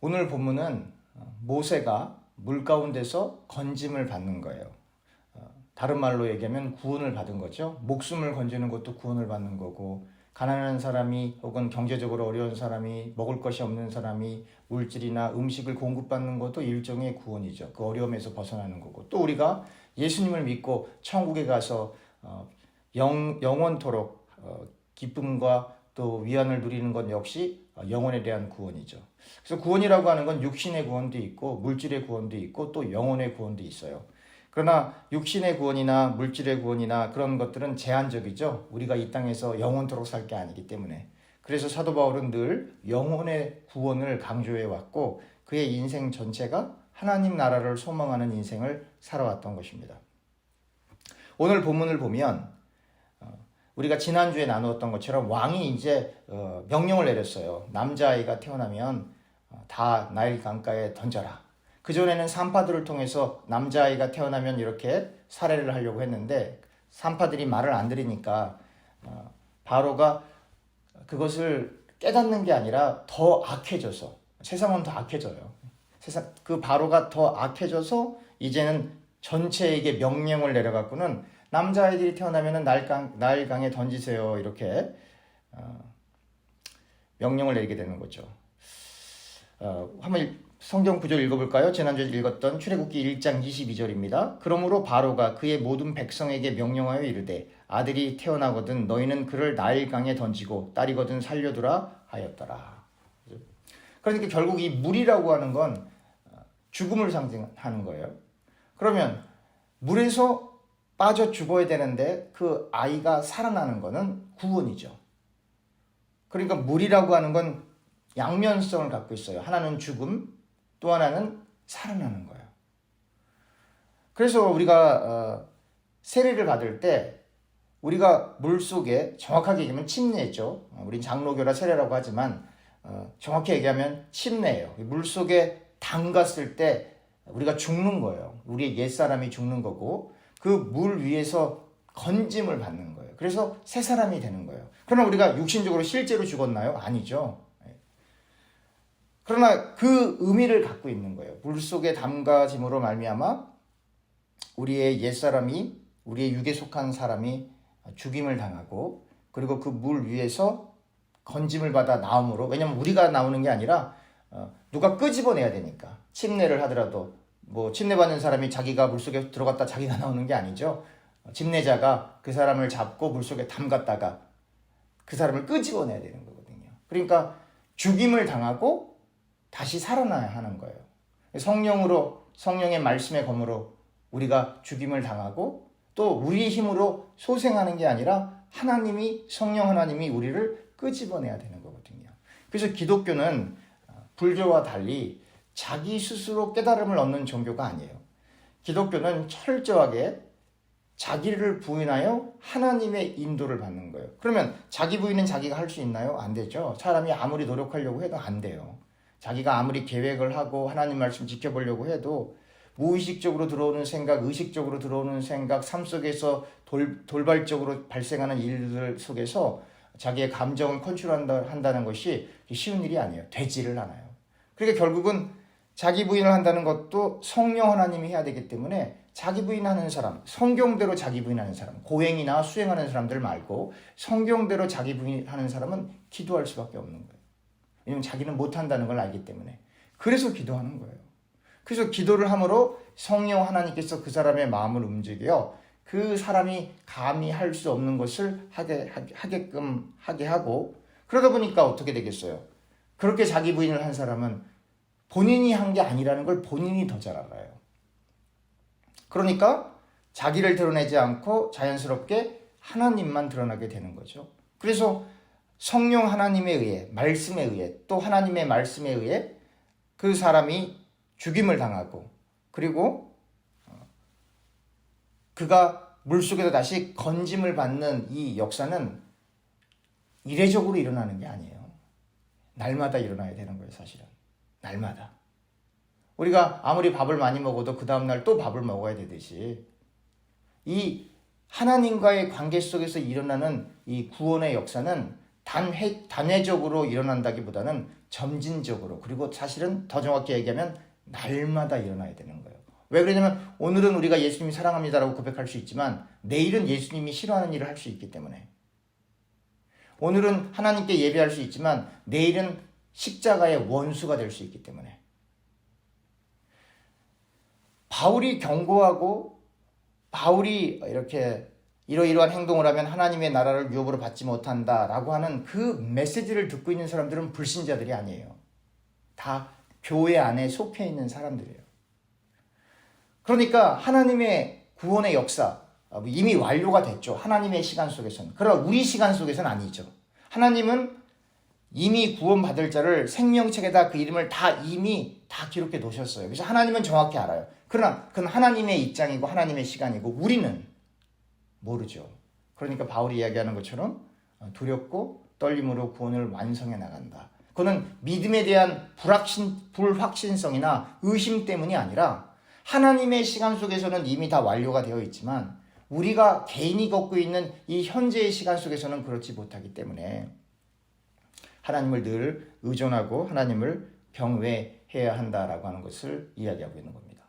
오늘 본문은 모세가 물 가운데서 건짐을 받는 거예요. 다른 말로 얘기하면 구원을 받은 거죠. 목숨을 건지는 것도 구원을 받는 거고, 가난한 사람이 혹은 경제적으로 어려운 사람이, 먹을 것이 없는 사람이 물질이나 음식을 공급받는 것도 일종의 구원이죠. 그 어려움에서 벗어나는 거고, 또 우리가 예수님을 믿고 천국에 가서 영원토록 기쁨과 또 위안을 누리는 것 역시 영혼에 대한 구원이죠. 그래서 구원이라고 하는 건 육신의 구원도 있고 물질의 구원도 있고 또 영혼의 구원도 있어요. 그러나 육신의 구원이나 물질의 구원이나 그런 것들은 제한적이죠. 우리가 이 땅에서 영원토록 살 게 아니기 때문에. 그래서 사도 바울은 늘 영혼의 구원을 강조해 왔고 그의 인생 전체가 하나님 나라를 소망하는 인생을 살아왔던 것입니다. 오늘 본문을 보면 우리가 지난주에 나누었던 것처럼 왕이 이제 명령을 내렸어요. 남자아이가 태어나면 다 나일 강가에 던져라. 그전에는 산파들을 통해서 남자아이가 태어나면 이렇게 살해를 하려고 했는데 산파들이 말을 안 들으니까 바로가 그것을 깨닫는 게 아니라 더 악해져서, 세상은 더 악해져요. 그 바로가 더 악해져서 이제는 전체에게 명령을 내려갖고는 남자아이들이 태어나면 나일강에 던지세요. 이렇게 명령을 내리게 되는 거죠. 한번 성경 구절 읽어볼까요? 지난주에 읽었던 출애굽기 1장 22절입니다. 그러므로 바로가 그의 모든 백성에게 명령하여 이르되 아들이 태어나거든 너희는 그를 나일강에 던지고 딸이거든 살려두라 하였더라. 그러니까 결국 이 물이라고 하는 건 죽음을 상징하는 거예요. 그러면 물에서 빠져 죽어야 되는데 그 아이가 살아나는 거는 구원이죠. 그러니까 물이라고 하는 건 양면성을 갖고 있어요. 하나는 죽음, 또 하나는 살아나는 거예요. 그래서 우리가 세례를 받을 때 우리가 물속에 정확하게 얘기하면 침례죠. 우린 장로교라 세례라고 하지만 정확히 얘기하면 침례예요. 물속에 담갔을 때 우리가 죽는 거예요. 우리의 옛사람이 죽는 거고 그 물 위에서 건짐을 받는 거예요. 그래서 새 사람이 되는 거예요. 그러나 우리가 육신적으로 실제로 죽었나요? 아니죠. 그러나 그 의미를 갖고 있는 거예요. 물속에 담가짐으로 말미암아 우리의 옛사람이, 우리의 육에 속한 사람이 죽임을 당하고 그리고 그 물 위에서 건짐을 받아 나옴으로, 왜냐면 우리가 나오는 게 아니라 누가 끄집어내야 되니까. 침례를 하더라도 뭐 침례받는 사람이 자기가 물속에 들어갔다 자기가 나오는 게 아니죠. 침례자가 그 사람을 잡고 물속에 담갔다가 그 사람을 끄집어내야 되는 거거든요. 그러니까 죽임을 당하고 다시 살아나야 하는 거예요. 성령으로, 성령의 말씀의 검으로 우리가 죽임을 당하고 또 우리의 힘으로 소생하는 게 아니라 하나님이, 성령 하나님이 우리를 끄집어내야 되는 거거든요. 그래서 기독교는 불교와 달리 자기 스스로 깨달음을 얻는 종교가 아니에요. 기독교는 철저하게 자기를 부인하여 하나님의 인도를 받는 거예요. 그러면 자기 부인은 자기가 할 수 있나요? 안 되죠. 사람이 아무리 노력하려고 해도 안 돼요. 자기가 아무리 계획을 하고 하나님 말씀 지켜보려고 해도 무의식적으로 들어오는 생각, 의식적으로 들어오는 생각, 삶 속에서 돌발적으로 발생하는 일들 속에서 자기의 감정을 컨트롤한다는 것이 쉬운 일이 아니에요. 되지를 않아요. 그러니까 결국은 자기 부인을 한다는 것도 성령 하나님이 해야 되기 때문에 자기 부인하는 사람, 성경대로 자기 부인하는 사람, 고행이나 수행하는 사람들 말고 성경대로 자기 부인하는 사람은 기도할 수밖에 없는 거예요. 왜냐하면 자기는 못한다는 걸 알기 때문에. 그래서 기도하는 거예요. 그래서 기도를 함으로 성령 하나님께서 그 사람의 마음을 움직여 그 사람이 감히 할 수 없는 것을 하게끔 하게 하고, 그러다 보니까 어떻게 되겠어요? 그렇게 자기 부인을 한 사람은 본인이 한 게 아니라는 걸 본인이 더 잘 알아요. 그러니까 자기를 드러내지 않고 자연스럽게 하나님만 드러나게 되는 거죠. 그래서 성령 하나님에 의해, 말씀에 의해, 또 하나님의 말씀에 의해 그 사람이 죽임을 당하고, 그리고 그가 물속에서 다시 건짐을 받는 이 역사는 이례적으로 일어나는 게 아니에요. 날마다 일어나야 되는 거예요, 사실은. 날마다. 우리가 아무리 밥을 많이 먹어도 그 다음날 또 밥을 먹어야 되듯이 이 하나님과의 관계 속에서 일어나는 이 구원의 역사는 단회적으로 일어난다기보다는 점진적으로, 그리고 사실은 더 정확히 얘기하면 날마다 일어나야 되는 거예요. 왜 그러냐면 오늘은 우리가 예수님이 사랑합니다라고 고백할 수 있지만 내일은 예수님이 싫어하는 일을 할 수 있기 때문에, 오늘은 하나님께 예배할 수 있지만 내일은 십자가의 원수가 될 수 있기 때문에, 바울이 경고하고 바울이 이렇게 이러이러한 행동을 하면 하나님의 나라를 유업으로 받지 못한다라고 하는 그 메시지를 듣고 있는 사람들은 불신자들이 아니에요. 다 교회 안에 속해 있는 사람들이에요. 그러니까 하나님의 구원의 역사 이미 완료가 됐죠. 하나님의 시간 속에서는. 그러나 우리 시간 속에서는 아니죠. 하나님은 이미 구원받을 자를 생명책에다 그 이름을 이미 다 기록해 놓으셨어요. 그래서 하나님은 정확히 알아요. 그러나 그건 하나님의 입장이고 하나님의 시간이고 우리는 모르죠. 그러니까 바울이 이야기하는 것처럼 두렵고 떨림으로 구원을 완성해 나간다. 그거는 믿음에 대한 불확신성이나 의심 때문이 아니라 하나님의 시간 속에서는 이미 다 완료가 되어 있지만 우리가 개인이 겪고 있는 이 현재의 시간 속에서는 그렇지 못하기 때문에 하나님을 늘 의존하고 하나님을 경외해야 한다라고 하는 것을 이야기하고 있는 겁니다.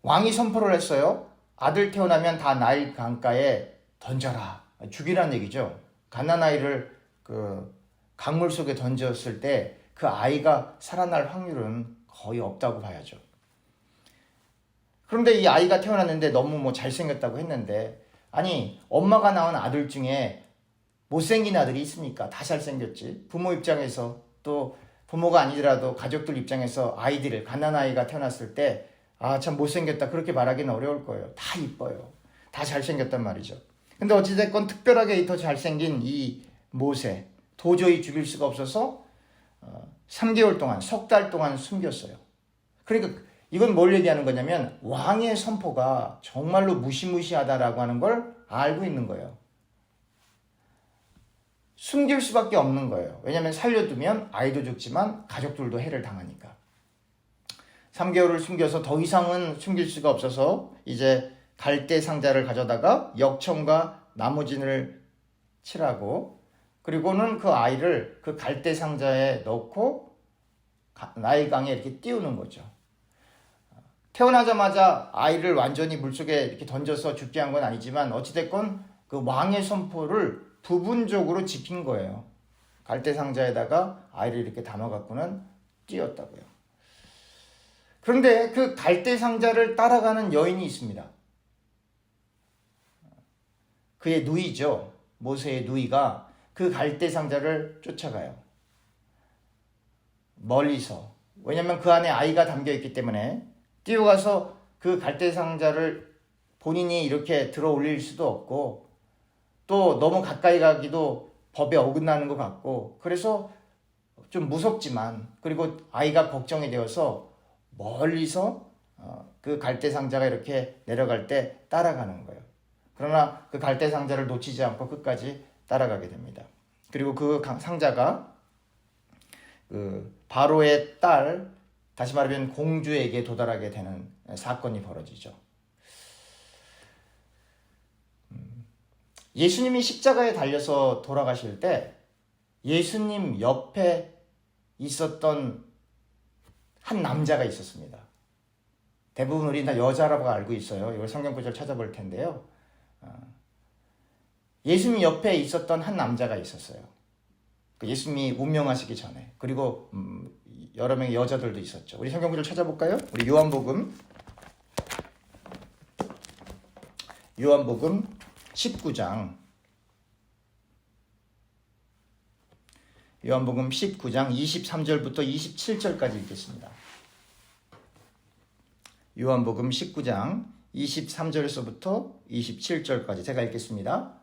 왕이 선포를 했어요. 아들 태어나면 다 나일 강가에 던져라. 죽이란 얘기죠. 갓난아이를 그 강물 속에 던졌을 때 그 아이가 살아날 확률은 거의 없다고 봐야죠. 그런데 이 아이가 태어났는데 너무 잘생겼다고 했는데, 아니 엄마가 낳은 아들 중에 못생긴 아들이 있습니까? 다 잘생겼지. 부모 입장에서, 또 부모가 아니더라도 가족들 입장에서 아이들을, 갓난아이가 태어났을 때 참 못생겼다 그렇게 말하기는 어려울 거예요. 다 이뻐요. 다 잘생겼단 말이죠. 근데 어찌됐건 특별하게 더 잘생긴 이 모세, 도저히 죽일 수가 없어서 3개월 동안, 석 달 동안 숨겼어요. 그러니까 이건 뭘 얘기하는 거냐면 왕의 선포가 정말로 무시무시하다라고 하는 걸 알고 있는 거예요. 숨길 수밖에 없는 거예요. 왜냐하면 살려두면 아이도 죽지만 가족들도 해를 당하니까. 3개월을 숨겨서 더 이상은 숨길 수가 없어서 이제 갈대 상자를 가져다가 역청과 나무진을 칠하고, 그리고는 그 아이를 그 갈대 상자에 넣고 나일강에 이렇게 띄우는 거죠. 태어나자마자 아이를 완전히 물속에 이렇게 던져서 죽게 한 건 아니지만 어찌됐건 그 왕의 선포를 부분적으로 지킨 거예요. 갈대 상자에다가 아이를 이렇게 담아갖고는 띄웠다고요. 그런데 그 갈대 상자를 따라가는 여인이 있습니다. 그의 누이죠. 모세의 누이가 그 갈대 상자를 쫓아가요. 멀리서. 왜냐하면 그 안에 아이가 담겨 있기 때문에 뛰어가서 그 갈대 상자를 본인이 이렇게 들어 올릴 수도 없고, 또 너무 가까이 가기도 법에 어긋나는 것 같고, 그래서 좀 무섭지만, 그리고 아이가 걱정이 되어서 멀리서 그 갈대 상자가 이렇게 내려갈 때 따라가는 거예요. 그러나 그 갈대 상자를 놓치지 않고 끝까지 따라가게 됩니다. 그리고 그 상자가 그 바로의 딸, 다시 말하면 공주에게 도달하게 되는 사건이 벌어지죠. 예수님이 십자가에 달려서 돌아가실 때 예수님 옆에 있었던 한 남자가 있었습니다. 대부분 우리 다 여자라고 알고 있어요. 이걸 성경 구절 찾아볼 텐데요. 예수님 옆에 있었던 한 남자가 있었어요. 예수님이 운명하시기 전에. 그리고 여러 명의 여자들도 있었죠. 우리 성경 구절 찾아볼까요? 우리 요한복음 19장. 요한복음 19장 23절부터 27절까지 읽겠습니다. 요한복음 19장 23절에서부터 27절까지 제가 읽겠습니다.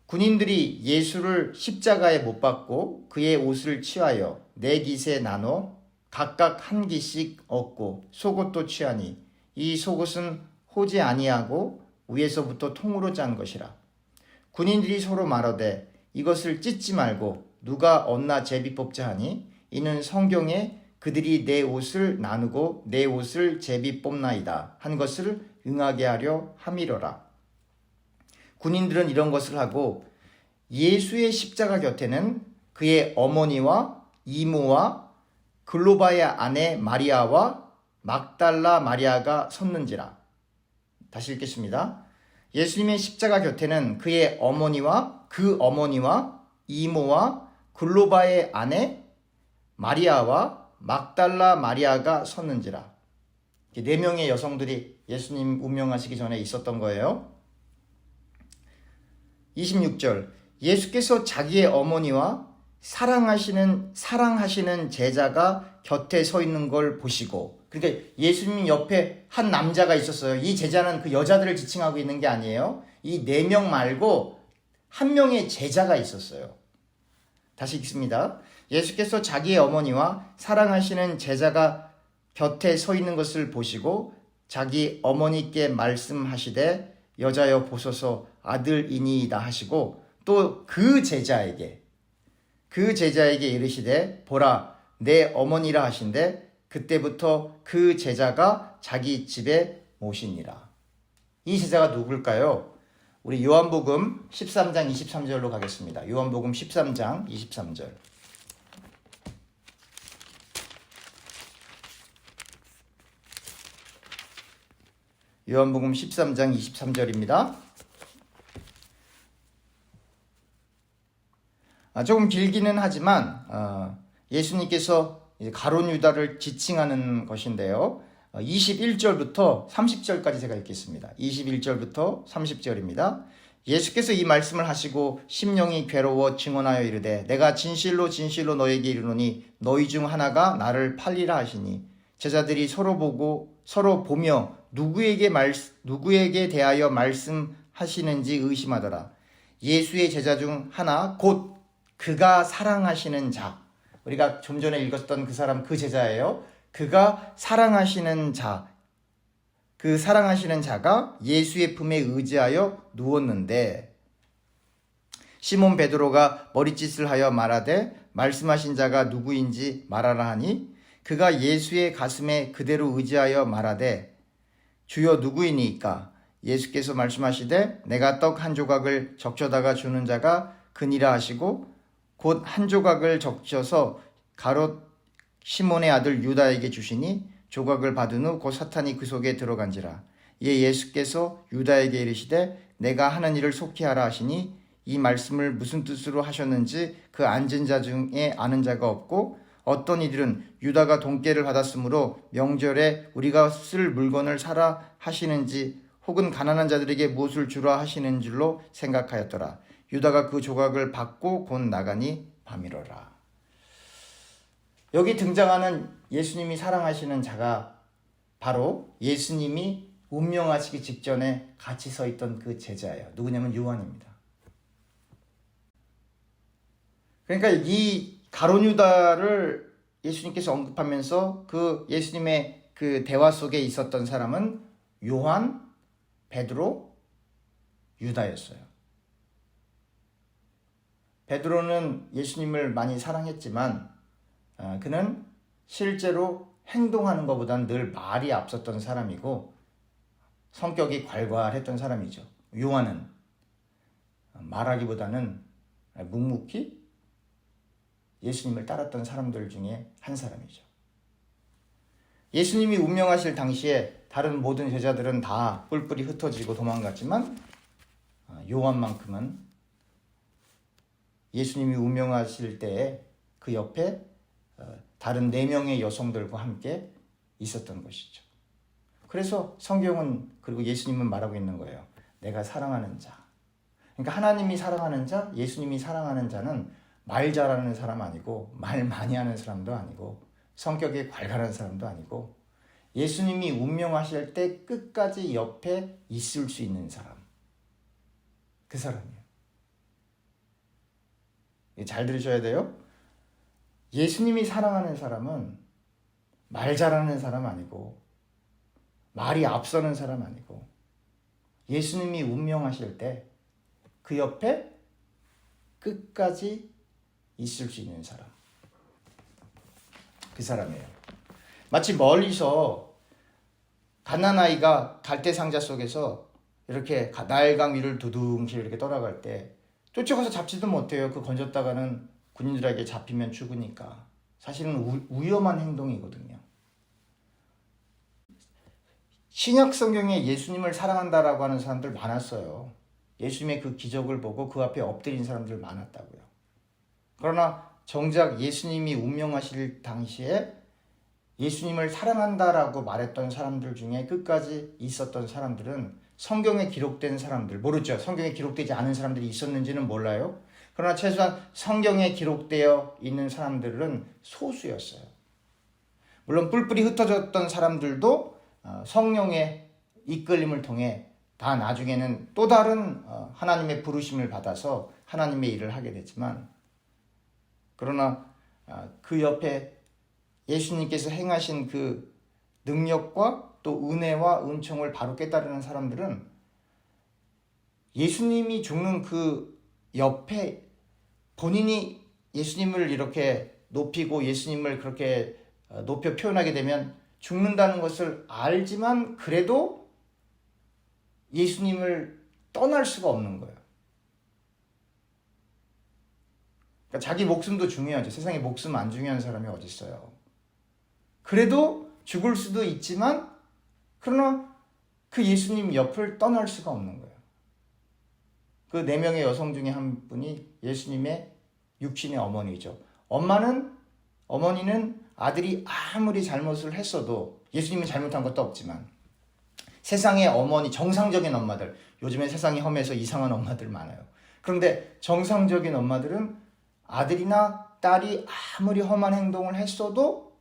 군인들이 예수를 십자가에 못 박고 그의 옷을 취하여 네 깃에 나눠 각각 한 깃씩 얻고 속옷도 취하니 이 속옷은 호지 아니하고 위에서부터 통으로 짠 것이라. 군인들이 서로 말하되 이것을 찢지 말고 누가 얻나 제비 뽑자 하니 이는 성경에 그들이 내 옷을 나누고 내 옷을 제비 뽑나이다 한 것을 응하게 하려 함이로라. 군인들은 이런 것을 하고 예수의 십자가 곁에는 그의 어머니와 이모와 글로바의 아내 마리아와 막달라 마리아가 섰는지라. 다시 읽겠습니다. 예수님의 십자가 곁에는 그의 어머니와 이모와 글로바의 아내 마리아와 막달라 마리아가 섰는지라. 4명의 여성들이 예수님 운명하시기 전에 있었던 거예요. 26절, 예수께서 자기의 어머니와 사랑하시는 제자가 곁에 서 있는 걸 보시고, 그러니까 예수님 옆에 한 남자가 있었어요. 이 제자는 그 여자들을 지칭하고 있는 게 아니에요. 이 4명 말고 한 명의 제자가 있었어요. 다시 읽습니다. 예수께서 자기의 어머니와 사랑하시는 제자가 곁에 서 있는 것을 보시고 자기 어머니께 말씀하시되 여자여 보소서 아들이니이다 하시고, 또 그 제자에게 이르시되 보라 내 어머니라 하신대 그때부터 그 제자가 자기 집에 모시니라. 이 제자가 누굴까요? 우리 요한복음 13장 23절로 가겠습니다. 요한복음 13장 23절. 요한복음 13장 23절입니다. 조금 길기는 하지만 예수님께서 가룟 유다를 지칭하는 것인데요. 21절부터 30절까지 제가 읽겠습니다. 21절부터 30절입니다. 예수께서 이 말씀을 하시고 심령이 괴로워 증언하여 이르되 내가 진실로 진실로 너에게 이르노니 너희 중 하나가 나를 팔리라 하시니 제자들이 서로 보며 누구에게 대하여 말씀하시는지 의심하더라. 예수의 제자 중 하나 곧 그가 사랑하시는 자, 우리가 좀 전에 읽었던 그 사람, 그 제자예요. 그가 사랑하시는 자, 그 사랑하시는 자가 예수의 품에 의지하여 누웠는데 시몬 베드로가 머리짓을 하여 말하되 말씀하신 자가 누구인지 말하라 하니 그가 예수의 가슴에 그대로 의지하여 말하되 주여 누구이니까? 예수께서 말씀하시되 내가 떡 한 조각을 적셔다가 주는 자가 그니라 하시고 곧 한 조각을 적셔서 가롯 시몬의 아들 유다에게 주시니 조각을 받은 후 곧 사탄이 그 속에 들어간지라. 이에 예수께서 유다에게 이르시되 내가 하는 일을 속히 하라 하시니 이 말씀을 무슨 뜻으로 하셨는지 그 앉은 자 중에 아는 자가 없고 어떤 이들은 유다가 돈깨를 받았으므로 명절에 우리가 쓸 물건을 사라 하시는지 혹은 가난한 자들에게 무엇을 주라 하시는 줄로 생각하였더라. 유다가 그 조각을 받고 곧 나가니 밤이로라. 여기 등장하는 예수님이 사랑하시는 자가 바로 예수님이 운명하시기 직전에 같이 서 있던 그 제자예요. 누구냐면 요한입니다. 그러니까 이 가룟 유다를 예수님께서 언급하면서 그 예수님의 그 대화 속에 있었던 사람은 요한, 베드로, 유다였어요. 베드로는 예수님을 많이 사랑했지만 그는 실제로 행동하는 것보다는 늘 말이 앞섰던 사람이고 성격이 괄괄했던 사람이죠. 요한은 말하기보다는 묵묵히 예수님을 따랐던 사람들 중에 한 사람이죠. 예수님이 운명하실 당시에 다른 모든 제자들은 다 뿔뿔이 흩어지고 도망갔지만 요한만큼은 예수님이 운명하실 때에 그 옆에 다른 4명의 여성들과 함께 있었던 것이죠. 그래서 성경은 그리고 예수님은 말하고 있는 거예요. 내가 사랑하는 자. 그러니까 하나님이 사랑하는 자, 예수님이 사랑하는 자는 말 잘하는 사람 아니고 말 많이 하는 사람도 아니고 성격이 괄괄한 사람도 아니고 예수님이 운명하실 때 끝까지 옆에 있을 수 있는 사람. 그 사람이에요. 잘 들으셔야 돼요. 예수님이 사랑하는 사람은 말 잘하는 사람 아니고 말이 앞서는 사람 아니고 예수님이 운명하실 때 그 옆에 끝까지 있을 수 있는 사람. 그 사람이에요. 마치 멀리서 갓난아이가 갈대 상자 속에서 이렇게 나일강 위를 두둥실 이렇게 떠나갈 때 쫓아가서 잡지도 못해요. 그 건졌다가는 군인들에게 잡히면 죽으니까. 사실은 위험한 행동이거든요. 신약 성경에 예수님을 사랑한다라고 하는 사람들 많았어요. 예수님의 그 기적을 보고 그 앞에 엎드린 사람들 많았다고요. 그러나 정작 예수님이 운명하실 당시에 예수님을 사랑한다라고 말했던 사람들 중에 끝까지 있었던 사람들은 성경에 기록된 사람들, 모르죠. 성경에 기록되지 않은 사람들이 있었는지는 몰라요. 그러나 최소한 성경에 기록되어 있는 사람들은 소수였어요. 물론 뿔뿔이 흩어졌던 사람들도 성령의 이끌림을 통해 다 나중에는 또 다른 하나님의 부르심을 받아서 하나님의 일을 하게 됐지만, 그러나 그 옆에 예수님께서 행하신 그 능력과 또 은혜와 은총을 바로 깨달은 사람들은 예수님이 죽는 그 옆에 본인이 예수님을 이렇게 높이고 예수님을 그렇게 높여 표현하게 되면 죽는다는 것을 알지만 그래도 예수님을 떠날 수가 없는 거예요. 그러니까 자기 목숨도 중요하죠. 세상에 목숨 안 중요한 사람이 어디 있어요. 그래도 죽을 수도 있지만 그러나 그 예수님 옆을 떠날 수가 없는 거예요. 그 4명의 여성 중에 한 분이 예수님의 육신의 어머니죠. 어머니는 아들이 아무리 잘못을 했어도, 예수님은 잘못한 것도 없지만 세상의 어머니, 정상적인 엄마들, 요즘에 세상이 험해서 이상한 엄마들 많아요. 그런데 정상적인 엄마들은 아들이나 딸이 아무리 험한 행동을 했어도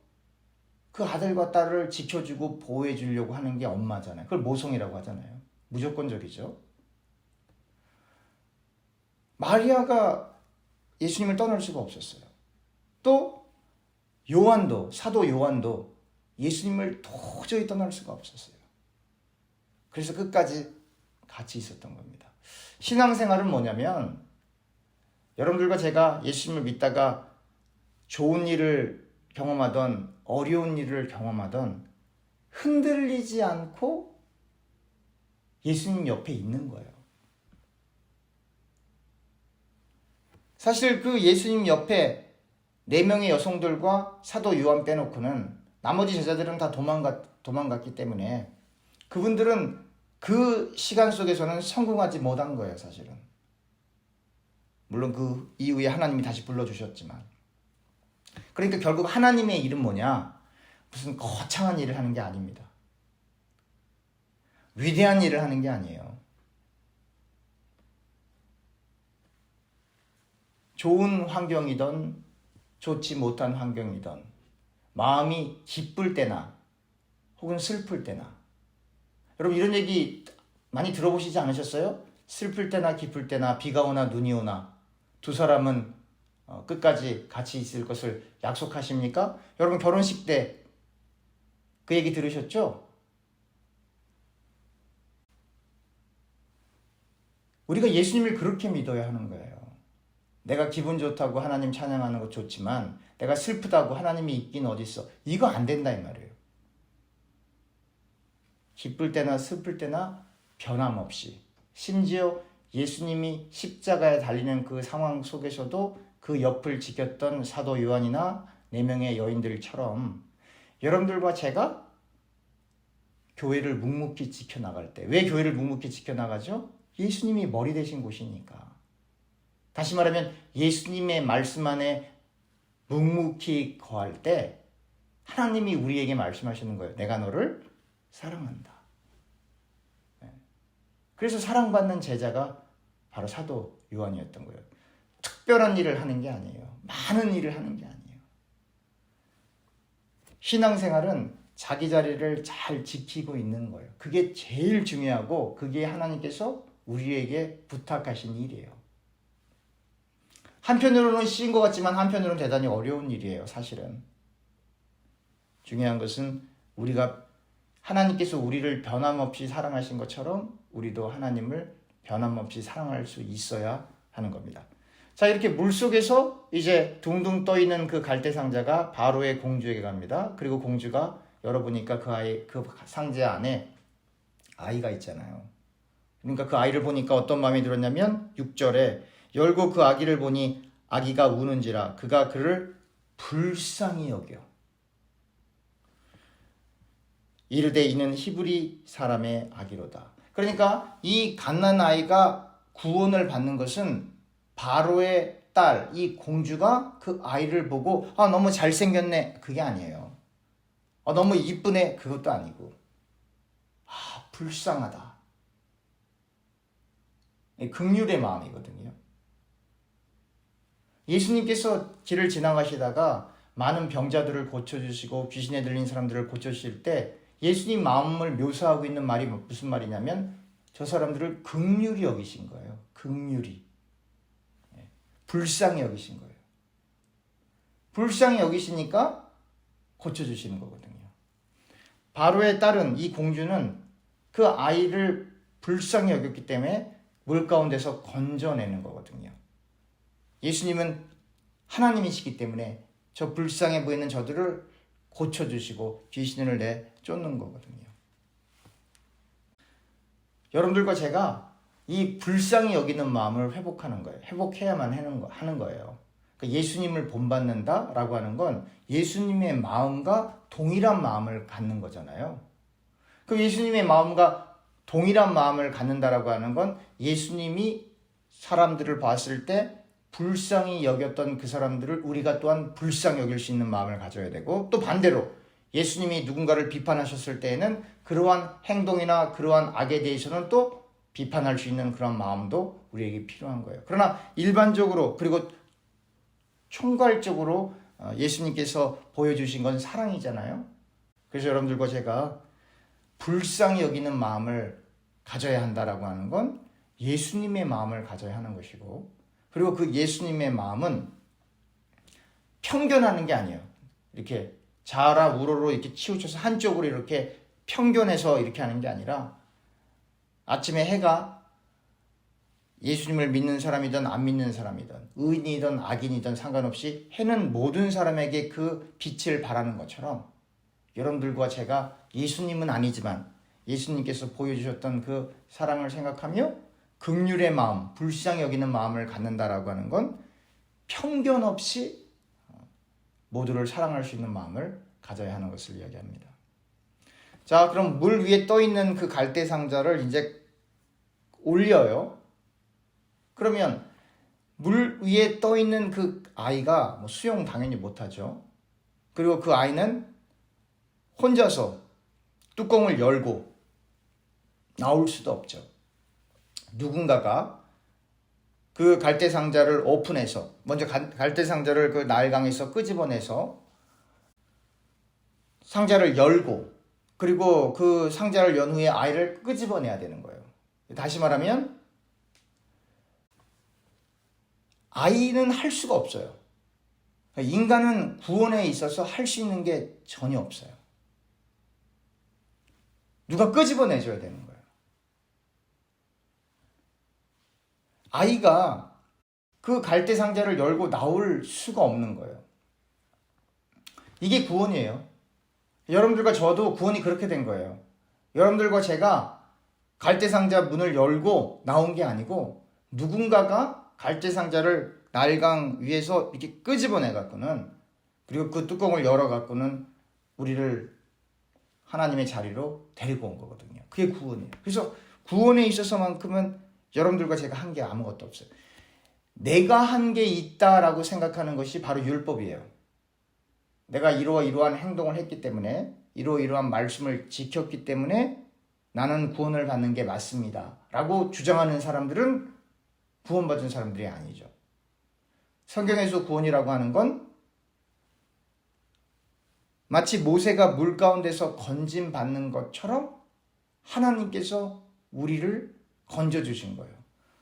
그 아들과 딸을 지켜주고 보호해 주려고 하는 게 엄마잖아요. 그걸 모성이라고 하잖아요. 무조건적이죠. 마리아가 예수님을 떠날 수가 없었어요. 또 사도 요한도 예수님을 도저히 떠날 수가 없었어요. 그래서 끝까지 같이 있었던 겁니다. 신앙생활은 뭐냐면, 여러분들과 제가 예수님을 믿다가 좋은 일을 경험하던 어려운 일을 경험하던 흔들리지 않고 예수님 옆에 있는 거예요. 사실 그 예수님 옆에 4명의 여성들과 사도 요한 빼놓고는 나머지 제자들은 다 도망갔기 때문에 그분들은 그 시간 속에서는 성공하지 못한 거예요, 사실은. 물론 그 이후에 하나님이 다시 불러주셨지만. 그러니까 결국 하나님의 일은 뭐냐? 무슨 거창한 일을 하는 게 아닙니다. 위대한 일을 하는 게 아니에요. 좋은 환경이든 좋지 못한 환경이든 마음이 기쁠 때나 혹은 슬플 때나, 여러분 이런 얘기 많이 들어보시지 않으셨어요? 슬플 때나 기쁠 때나 비가 오나 눈이 오나 두 사람은 끝까지 같이 있을 것을 약속하십니까? 여러분 결혼식 때 그 얘기 들으셨죠? 우리가 예수님을 그렇게 믿어야 하는 거예요. 내가 기분 좋다고 하나님 찬양하는 것 좋지만 내가 슬프다고 하나님이 있긴 어딨어. 이거 안 된다 이 말이에요. 기쁠 때나 슬플 때나 변함없이, 심지어 예수님이 십자가에 달리는 그 상황 속에서도 그 옆을 지켰던 사도 요한이나 4명의 여인들처럼 여러분들과 제가 교회를 묵묵히 지켜나갈 때, 왜 교회를 묵묵히 지켜나가죠? 예수님이 머리 되신 곳이니까. 다시 말하면 예수님의 말씀 안에 묵묵히 거할 때 하나님이 우리에게 말씀하시는 거예요. 내가 너를 사랑한다. 그래서 사랑받는 제자가 바로 사도 요한이었던 거예요. 특별한 일을 하는 게 아니에요. 많은 일을 하는 게 아니에요. 신앙생활은 자기 자리를 잘 지키고 있는 거예요. 그게 제일 중요하고 그게 하나님께서 우리에게 부탁하신 일이에요. 한편으로는 쉬운 것 같지만 한편으로는 대단히 어려운 일이에요. 사실은. 중요한 것은 우리가 하나님께서 우리를 변함없이 사랑하신 것처럼 우리도 하나님을 변함없이 사랑할 수 있어야 하는 겁니다. 자, 이렇게 물속에서 이제 둥둥 떠있는 그 갈대 상자가 바로의 공주에게 갑니다. 그리고 공주가 열어보니까 그 상자 안에 아이가 있잖아요. 그러니까 그 아이를 보니까 어떤 마음이 들었냐면 6절에 열고 그 아기를 보니 아기가 우는지라 그가 그를 불쌍히 여겨 이르되 이는 히브리 사람의 아기로다. 그러니까 이 갓난 아이가 구원을 받는 것은 바로의 딸, 이 공주가 그 아이를 보고 너무 잘생겼네, 그게 아니에요. 너무 이쁘네, 그것도 아니고 불쌍하다. 긍휼의 마음이거든요. 예수님께서 길을 지나가시다가 많은 병자들을 고쳐주시고 귀신에 들린 사람들을 고쳐주실 때 예수님 마음을 묘사하고 있는 말이 무슨 말이냐면 저 사람들을 긍휼히 여기신 거예요. 긍휼히. 불쌍히 여기신 거예요. 불쌍히 여기시니까 고쳐주시는 거거든요. 바로의 딸은, 이 공주는 그 아이를 불쌍히 여겼기 때문에 물 가운데서 건져내는 거거든요. 예수님은 하나님이시기 때문에 저 불쌍해 보이는 저들을 고쳐주시고 귀신을 내쫓는 거거든요. 여러분들과 제가 이 불쌍히 여기는 마음을 회복하는 거예요. 회복해야만 하는 거예요. 그러니까 예수님을 본받는다라고 하는 건 예수님의 마음과 동일한 마음을 갖는 거잖아요. 그 예수님의 마음과 동일한 마음을 갖는다라고 하는 건 예수님이 사람들을 봤을 때 불쌍히 여겼던 그 사람들을 우리가 또한 불쌍히 여길 수 있는 마음을 가져야 되고, 또 반대로 예수님이 누군가를 비판하셨을 때에는 그러한 행동이나 그러한 악에 대해서는 또 비판할 수 있는 그런 마음도 우리에게 필요한 거예요. 그러나 일반적으로 그리고 총괄적으로 예수님께서 보여주신 건 사랑이잖아요. 그래서 여러분들과 제가 불쌍히 여기는 마음을 가져야 한다라고 하는 건 예수님의 마음을 가져야 하는 것이고, 그리고 그 예수님의 마음은 편견하는 게 아니에요. 이렇게 좌라 우로로 이렇게 치우쳐서 한쪽으로 이렇게 편견해서 이렇게 하는 게 아니라, 아침에 해가 예수님을 믿는 사람이든 안 믿는 사람이든 의인이든 악인이든 상관없이 해는 모든 사람에게 그 빛을 발하는 것처럼, 여러분들과 제가 예수님은 아니지만 예수님께서 보여주셨던 그 사랑을 생각하며 긍휼의 마음, 불쌍히 여기는 마음을 갖는다라고 하는 건 편견 없이 모두를 사랑할 수 있는 마음을 가져야 하는 것을 이야기합니다. 자, 그럼 물 위에 떠 있는 그 갈대 상자를 이제 올려요. 그러면 물 위에 떠 있는 그 아이가 수영 당연히 못하죠. 그리고 그 아이는 혼자서 뚜껑을 열고 나올 수도 없죠. 누군가가 그 갈대 상자를 오픈해서, 먼저 갈대 상자를 그 나일강에서 끄집어내서 상자를 열고, 그리고 그 상자를 연 후에 아이를 끄집어내야 되는 거예요. 다시 말하면 아이는 할 수가 없어요. 인간은 구원에 있어서 할 수 있는 게 전혀 없어요. 누가 끄집어내줘야 되는 거예요. 아이가 그 갈대 상자를 열고 나올 수가 없는 거예요. 이게 구원이에요. 여러분들과 저도 구원이 그렇게 된 거예요. 여러분들과 제가 갈대 상자 문을 열고 나온 게 아니고, 누군가가 갈대 상자를 나일강 위에서 이렇게 끄집어내 갖고는, 그리고 그 뚜껑을 열어 갖고는 우리를 하나님의 자리로 데리고 온 거거든요. 그게 구원이에요. 그래서 구원에 있어서만큼은 여러분들과 제가 한 게 아무것도 없어요. 내가 한 게 있다라고 생각하는 것이 바로 율법이에요. 내가 이러한 행동을 했기 때문에, 이러한 말씀을 지켰기 때문에 나는 구원을 받는 게 맞습니다 라고 주장하는 사람들은 구원받은 사람들이 아니죠. 성경에서 구원이라고 하는 건 마치 모세가 물 가운데서 건짐받는 것처럼 하나님께서 우리를 건져주신 거예요.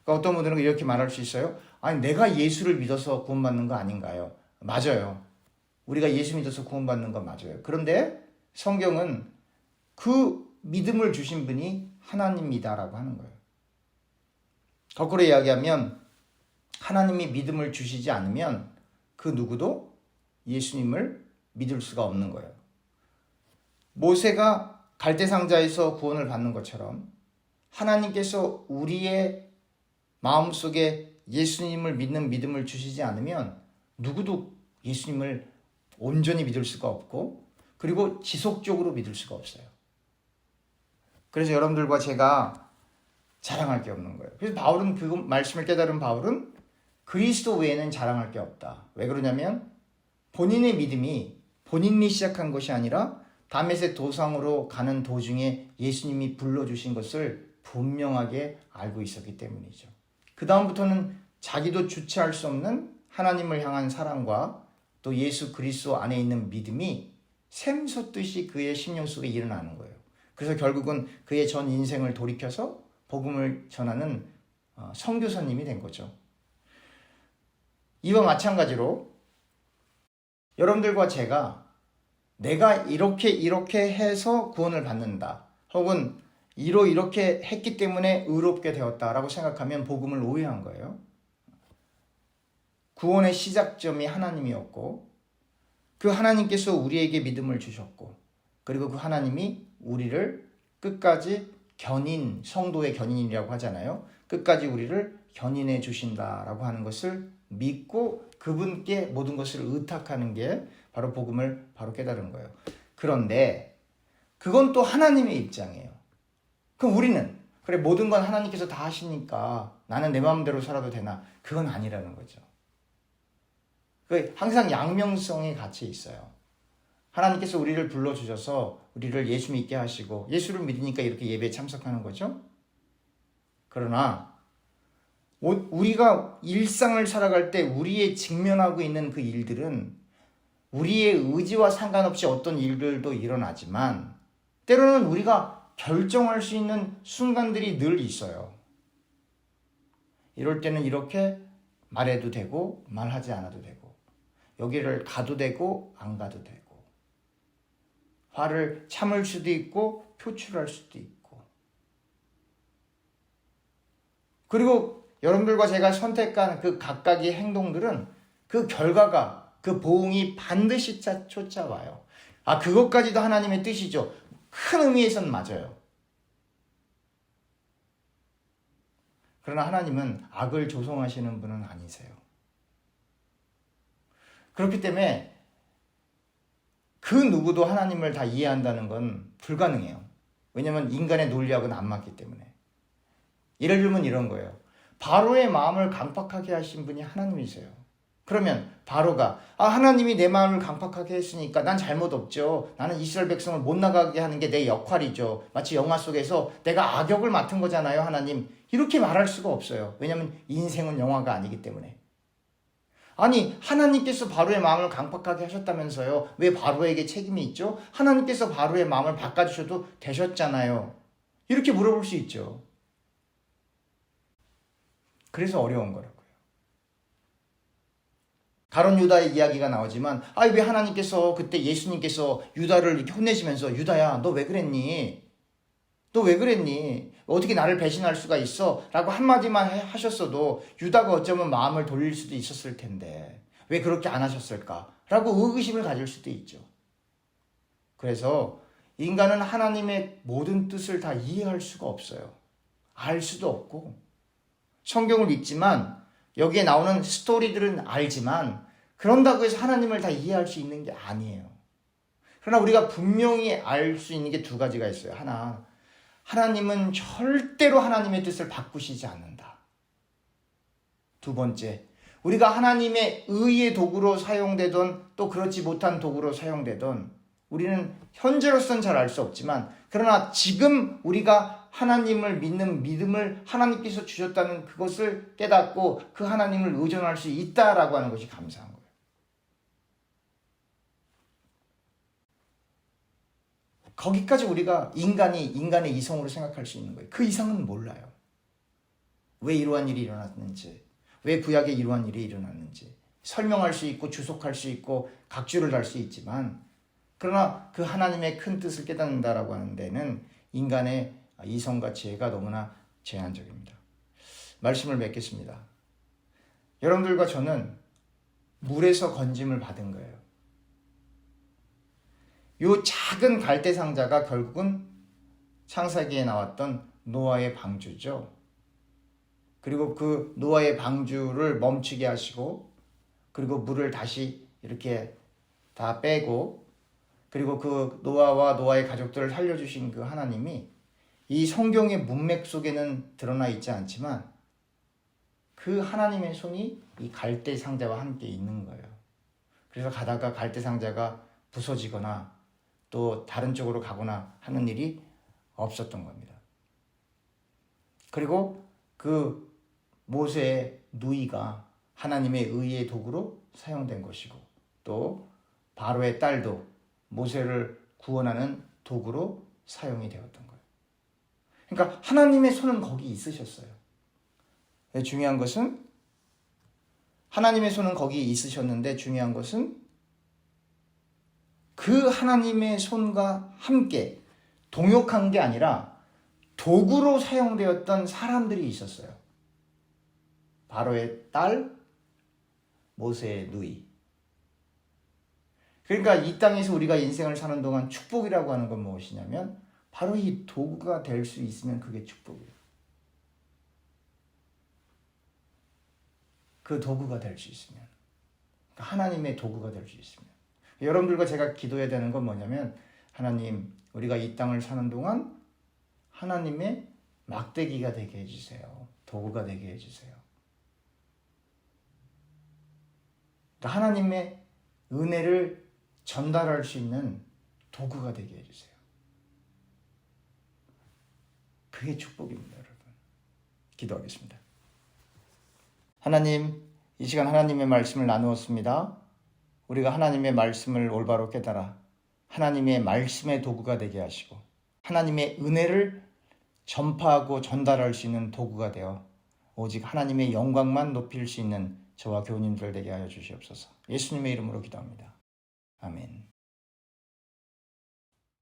그러니까 어떤 분들은 이렇게 말할 수 있어요. 아니, 내가 예수를 믿어서 구원받는 거 아닌가요? 맞아요. 우리가 예수 믿어서 구원받는 건 맞아요. 그런데 성경은 그 믿음을 주신 분이 하나님이다라고 하는 거예요. 거꾸로 이야기하면 하나님이 믿음을 주시지 않으면 그 누구도 예수님을 믿을 수가 없는 거예요. 모세가 갈대상자에서 구원을 받는 것처럼 하나님께서 우리의 마음속에 예수님을 믿는 믿음을 주시지 않으면 누구도 예수님을 온전히 믿을 수가 없고 그리고 지속적으로 믿을 수가 없어요. 그래서 여러분들과 제가 자랑할 게 없는 거예요. 그래서 바울은 그 말씀을 깨달은 바울은 그리스도 외에는 자랑할 게 없다. 왜 그러냐면 본인의 믿음이 본인이 시작한 것이 아니라 다메섹 도상으로 가는 도중에 예수님이 불러주신 것을 분명하게 알고 있었기 때문이죠. 그 다음부터는 자기도 주체할 수 없는 하나님을 향한 사랑과 또 예수 그리스도 안에 있는 믿음이 샘솟듯이 그의 심령 속에 일어나는 거예요. 그래서 결국은 그의 전 인생을 돌이켜서 복음을 전하는 선교사님이 된 거죠. 이와 마찬가지로 여러분들과 제가 내가 이렇게 해서 구원을 받는다. 혹은 이렇게 했기 때문에 의롭게 되었다라고 생각하면 복음을 오해한 거예요. 구원의 시작점이 하나님이었고 그 하나님께서 우리에게 믿음을 주셨고 그리고 그 하나님이 우리를 끝까지 견인, 성도의 견인이라고 하잖아요. 끝까지 우리를 견인해 주신다라고 하는 것을 믿고 그분께 모든 것을 의탁하는 게 바로 복음을 바로 깨달은 거예요. 그런데 그건 또 하나님의 입장이에요. 그럼 우리는 그래 모든 건 하나님께서 다 하시니까 나는 내 마음대로 살아도 되나? 그건 아니라는 거죠. 항상 양면성이 같이 있어요. 하나님께서 우리를 불러주셔서 우리를 예수 믿게 하시고 예수를 믿으니까 이렇게 예배에 참석하는 거죠. 그러나 우리가 일상을 살아갈 때 우리의 직면하고 있는 그 일들은 우리의 의지와 상관없이 어떤 일들도 일어나지만 때로는 우리가 결정할 수 있는 순간들이 늘 있어요. 이럴 때는 이렇게 말해도 되고 말하지 않아도 되고 여기를 가도 되고 안 가도 되고 화를 참을 수도 있고 표출할 수도 있고 그리고 여러분들과 제가 선택한 그 각각의 행동들은 그 결과가 그 보응이 반드시 쫓아와요. 그것까지도 하나님의 뜻이죠. 큰 의미에서는 맞아요. 그러나 하나님은 악을 조성하시는 분은 아니세요. 그렇기 때문에 그 누구도 하나님을 다 이해한다는 건 불가능해요. 왜냐하면 인간의 논리하고는 안 맞기 때문에. 예를 들면 이런 거예요. 바로의 마음을 강팍하게 하신 분이 하나님이세요. 그러면 바로가 하나님이 내 마음을 강팍하게 했으니까 난 잘못 없죠. 나는 이스라엘 백성을 못 나가게 하는 게 내 역할이죠. 마치 영화 속에서 내가 악역을 맡은 거잖아요, 하나님. 이렇게 말할 수가 없어요. 왜냐하면 인생은 영화가 아니기 때문에. 아니 하나님께서 바로의 마음을 강팍하게 하셨다면서요. 왜 바로에게 책임이 있죠? 하나님께서 바로의 마음을 바꿔주셔도 되셨잖아요. 이렇게 물어볼 수 있죠. 그래서 어려운 거라고요. 가론 유다의 이야기가 나오지만 왜 하나님께서 그때 예수님께서 유다를 이렇게 혼내시면서 유다야 너 왜 그랬니? 너 왜 그랬니? 어떻게 나를 배신할 수가 있어? 라고 한마디만 하셨어도 유다가 어쩌면 마음을 돌릴 수도 있었을 텐데 왜 그렇게 안 하셨을까? 라고 의구심을 가질 수도 있죠. 그래서 인간은 하나님의 모든 뜻을 다 이해할 수가 없어요. 알 수도 없고 성경을 읽지만 여기에 나오는 스토리들은 알지만 그런다고 해서 하나님을 다 이해할 수 있는 게 아니에요. 그러나 우리가 분명히 알 수 있는 게 두 가지가 있어요. 하나, 하나님은 절대로 하나님의 뜻을 바꾸시지 않는다. 두 번째, 우리가 하나님의 의의 도구로 사용되던 또 그렇지 못한 도구로 사용되던 우리는 현재로서는 잘 알 수 없지만 그러나 지금 우리가 하나님을 믿는 믿음을 하나님께서 주셨다는 그것을 깨닫고 그 하나님을 의존할 수 있다라고 하는 것이 감사한 거예요. 거기까지 우리가 인간의 이성으로 생각할 수 있는 거예요. 그 이상은 몰라요. 왜 이러한 일이 일어났는지, 왜 구약에 이러한 일이 일어났는지 설명할 수 있고 주석할 수 있고 각주를 달 수 있지만 그러나 그 하나님의 큰 뜻을 깨닫는다라고 하는 데는 인간의 이성과 지혜가 너무나 제한적입니다. 말씀을 맺겠습니다. 여러분들과 저는 물에서 건짐을 받은 거예요. 이 작은 갈대 상자가 결국은 창세기에 나왔던 노아의 방주죠. 그리고 그 노아의 방주를 멈추게 하시고, 그리고 물을 다시 이렇게 다 빼고, 그리고 그 노아와 노아의 가족들을 살려주신 그 하나님이 이 성경의 문맥 속에는 드러나 있지 않지만 그 하나님의 손이 이 갈대 상자와 함께 있는 거예요. 그래서 가다가 갈대 상자가 부서지거나 또 다른 쪽으로 가거나 하는 일이 없었던 겁니다. 그리고 그 모세의 누이가 하나님의 의의 도구로 사용된 것이고, 또 바로의 딸도 모세를 구원하는 도구로 사용이 되었던 거예요. 그러니까 하나님의 손은 거기 있으셨어요. 중요한 것은 하나님의 손은 거기 있으셨는데, 중요한 것은 그 하나님의 손과 함께 동역한 게 아니라 도구로 사용되었던 사람들이 있었어요. 바로의 딸, 모세의 누이. 그러니까 이 땅에서 우리가 인생을 사는 동안 축복이라고 하는 건 무엇이냐면 바로 이 도구가 될 수 있으면 그게 축복이에요. 그 도구가 될 수 있으면, 하나님의 도구가 될 수 있으면. 여러분들과 제가 기도해야 되는 건 뭐냐면, 하나님, 우리가 이 땅을 사는 동안 하나님의 막대기가 되게 해주세요. 도구가 되게 해주세요. 하나님의 은혜를 전달할 수 있는 도구가 되게 해주세요. 그게 축복입니다, 여러분. 기도하겠습니다. 하나님, 이 시간 하나님의 말씀을 나누었습니다. 우리가 하나님의 말씀을 올바로 깨달아 하나님의 말씀의 도구가 되게 하시고 하나님의 은혜를 전파하고 전달할 수 있는 도구가 되어 오직 하나님의 영광만 높일 수 있는 저와 교우님들 되게 하여 주시옵소서. 예수님의 이름으로 기도합니다. 아멘.